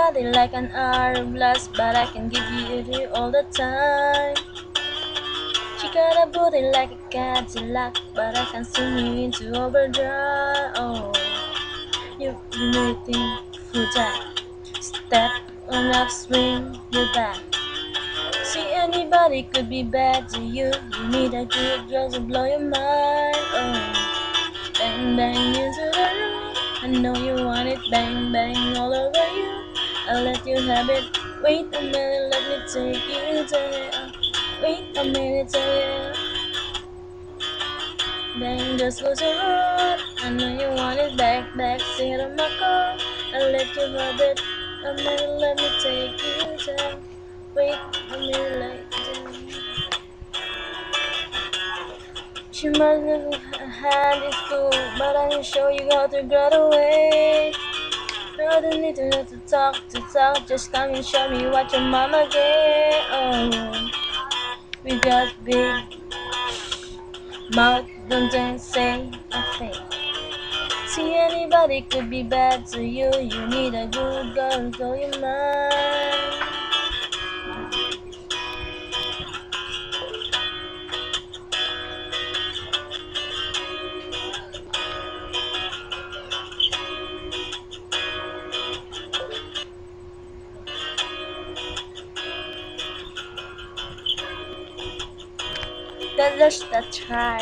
body like an hourglass, but I can give you it all the time. She got a booty like a Cadillac, but I can sing you into overdrive. Oh, you waiting for that? Step on upswing, you're back. See, anybody could be bad to you. You need a good girl to blow your mind. Oh, bang bang into the room. I know you want it, bang bang all over you. I'll let you have it. Wait a minute, let me take you there. Wait a minute, there. Bang just goes around. I know you want it, back, sit on my car. I'll let you have it. A minute, let me take you there. Wait a minute, later. She must have had it school, but I can show you how to graduate. No, don't need to talk, just come and show me what your mama get. Oh, we got big mouth, don't then say a thing. See, anybody could be bad to you. You need a good girl to blow your mind. Let's just try.